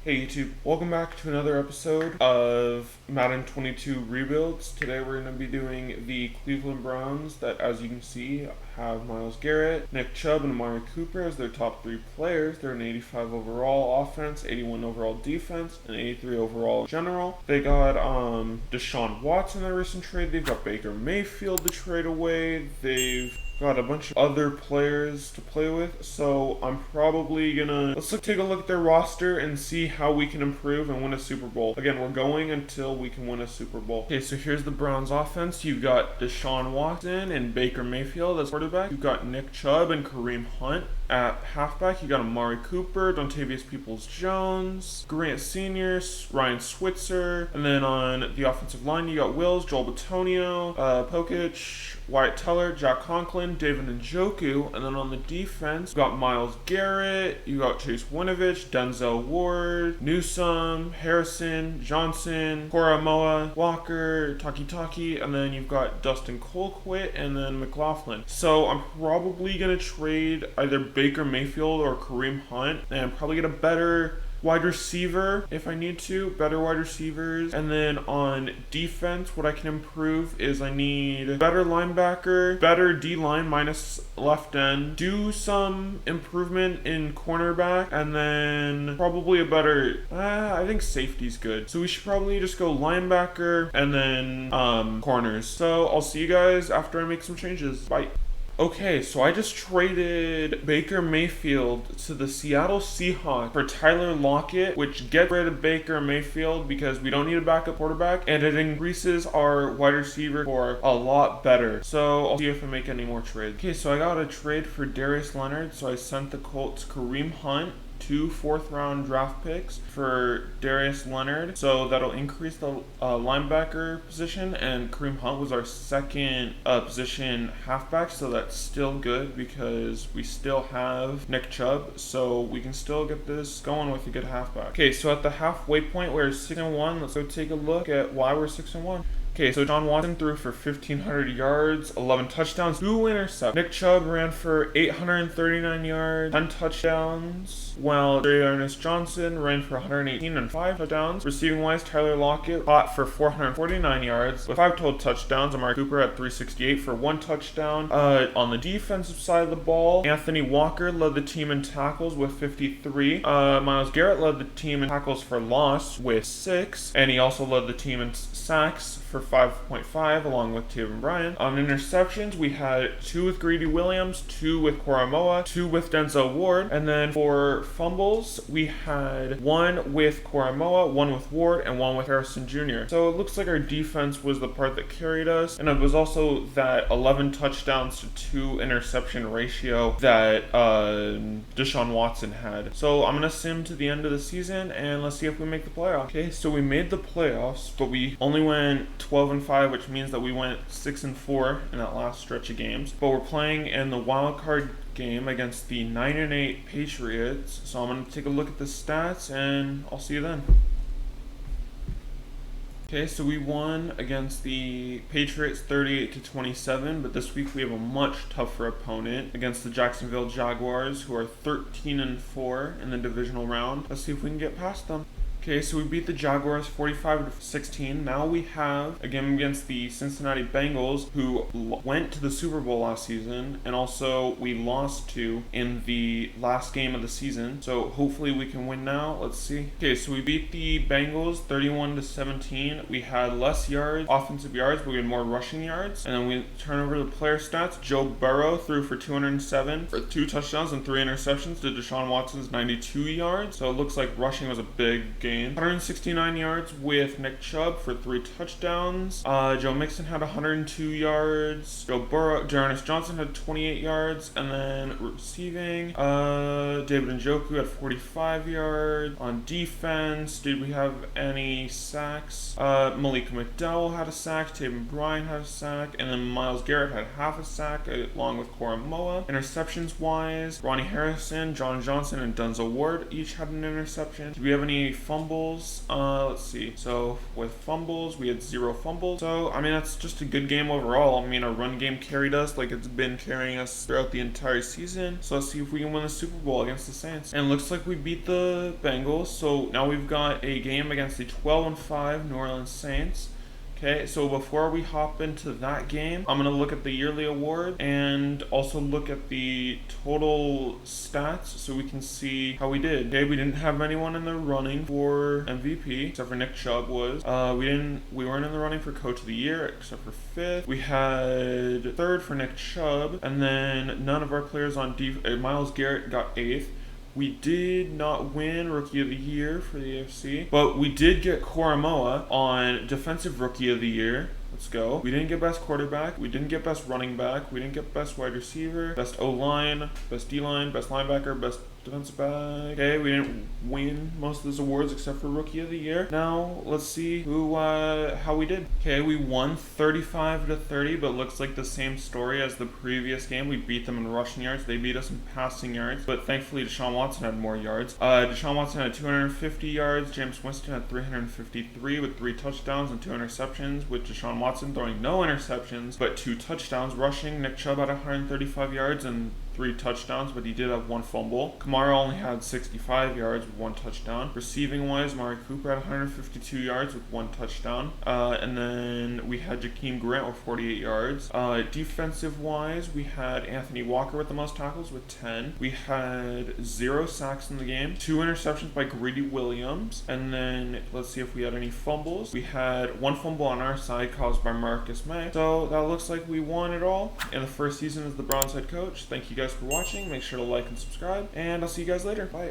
Hey YouTube, welcome back to another episode of Madden 22 Rebuilds. Today we're going to be doing the Cleveland Browns that, as you can see, have Myles Garrett, Nick Chubb, and Amari Cooper as their top three players. They're an 85 overall offense, 81 overall defense, and 83 overall general. They got Deshaun Watson in a recent trade. They've got Baker Mayfield to trade away. They've got a bunch of other players to play with, so I'm probably gonna take a look at their roster and see how we can improve and win a Super Bowl. Again, we're going until we can win a Super Bowl. Okay, so here's the Browns offense. You've got Deshaun Watson and Baker Mayfield as quarterback. You've got Nick Chubb and Kareem Hunt at halfback. You got Amari Cooper, Dontavius Peoples-Jones, Grant Sr., Ryan Switzer, and then on the offensive line you got Wills, Joel Bitonio, Pokic, Wyatt Teller, Jack Conklin, David Njoku, and then on the defense, you got Myles Garrett, you got Chase Winovich, Denzel Ward, Newsome, Harrison, Johnson, Koramoah, Walker, Taki, and then you've got Dustin Colquitt and then McLaughlin. So I'm probably going to trade either Baker Mayfield or Kareem Hunt and probably get a better wide receiver if I need to, better wide receivers. And then on defense, what I can improve is I need better linebacker, better D-line minus left end, do some improvement in cornerback, and then probably a better, I think safety's good. So we should probably just go linebacker and then corners. So I'll see you guys after I make some changes. Bye. Okay, so I just traded Baker Mayfield to the Seattle Seahawks for Tyler Lockett, which gets rid of Baker Mayfield because we don't need a backup quarterback, and it increases our wide receiver for a lot better. So I'll see if I make any more trades. Okay, so I got a trade for Darius Leonard, so I sent the Colts Kareem Hunt, 2 fourth-round draft picks for Darius Leonard, so that'll increase the linebacker position, and Kareem Hunt was our second position halfback, so that's still good because we still have Nick Chubb, so we can still get this going with a good halfback. Okay, so at the halfway point, we're 6-1. Let's go take a look at why we're 6-1. Okay, so Deshaun Watson threw for 1,500 yards, 11 touchdowns, 2 interceptions. Nick Chubb ran for 839 yards, 10 touchdowns, while Ernest Johnson ran for 118 and 5 touchdowns. Receiving-wise, Tyler Lockett caught for 449 yards with 5 total touchdowns. Amari Cooper at 368 for 1 touchdown. On the defensive side of the ball, Anthony Walker led the team in tackles with 53. Myles Garrett led the team in tackles for loss with 6, and he also led the team in sacks for 5.5, along with Taven Bryan. On interceptions, we had 2 with Greedy Williams, 2 with Koramoah, 2 with Denzel Ward, and then for fumbles, we had 1 with Koramoah, 1 with Ward, and 1 with Harrison Jr. So it looks like our defense was the part that carried us, and it was also that 11 touchdowns to 2 interception ratio that Deshaun Watson had. So I'm going to sim to the end of the season, and let's see if we make the playoffs. Okay, so we made the playoffs, but we only went 12-5, which means that we went 6-4 in that last stretch of games. But we're playing in the wild card game against the 9-8 Patriots. So I'm going to take a look at the stats, and I'll see you then. Okay, so we won against the Patriots 38-27, but this week we have a much tougher opponent against the Jacksonville Jaguars, who are 13-4 in the divisional round. Let's see if we can get past them. Okay, so we beat the Jaguars 45-16. Now we have a game against the Cincinnati Bengals, who went to the Super Bowl last season, and also we lost to in the last game of the season. So hopefully we can win now. Let's see. Okay, so we beat the Bengals 31-17. We had less yards, offensive yards, but we had more rushing yards. And then we turn over the player stats. Joe Burrow threw for 207 for 2 touchdowns and 3 interceptions to Deshaun Watson's 92 yards. So it looks like rushing was a big game. 169 yards with Nick Chubb for 3 touchdowns. Joe Mixon had 102 yards. Ernest Johnson had 28 yards. And then receiving, David Njoku had 45 yards. On defense, did we have any sacks? Malika McDowell had a sack. Taven Bryan had a sack. And then Myles Garrett had half a sack along with Koramoah. Interceptions-wise, Ronnie Harrison, John Johnson, and Denzel Ward each had an interception. Did we have any fumbles? fumbles. Let's see. So with fumbles, we had 0 fumbles. So, I mean, that's just a good game overall. I mean, our run game carried us like it's been carrying us throughout the entire season. So let's see if we can win the Super Bowl against the Saints. And it looks like we beat the Bengals. So now we've got a game against the 12-5 New Orleans Saints. Okay, so before we hop into that game, I'm going to look at the yearly award and also look at the total stats so we can see how we did. Okay, we didn't have anyone in the running for MVP, except for Nick Chubb was. We weren't in the running for Coach of the Year, except for 5th. We had 3rd for Nick Chubb, and then none of our players on Myles Garrett got 8th. We did not win Rookie of the Year for the AFC, but we did get Koromoa on Defensive Rookie of the Year. Let's go. We didn't get Best Quarterback. We didn't get Best Running Back. We didn't get Best Wide Receiver, Best O-Line, Best D-Line, Best Linebacker, Best Defensive Back. Okay, we didn't win most of those awards except for Rookie of the Year. Now, let's see how we did. Okay, we won 35-30, but looks like the same story as the previous game. We beat them in rushing yards. They beat us in passing yards, but thankfully Deshaun Watson had more yards. Deshaun Watson had 250 yards. James Winston had 353 with 3 touchdowns and 2 interceptions, with Deshaun Watson throwing no interceptions, but 2 touchdowns. Rushing, Nick Chubb had 135 yards and 3 touchdowns, but he did have 1 fumble. Kamara only had 65 yards with 1 touchdown. Receiving wise, Amari Cooper had 152 yards with 1 touchdown. And then we had Jakeem Grant with 48 yards. Defensive wise, we had Anthony Walker with the most tackles with 10. We had 0 sacks in the game, 2 interceptions by Greedy Williams. And then let's see if we had any fumbles. We had 1 fumble on our side caused by Marcus May. So that looks like we won it all in the first season as the Browns head coach. Thank you guys for watching. Make sure to like and subscribe, and I'll see you guys later. Bye.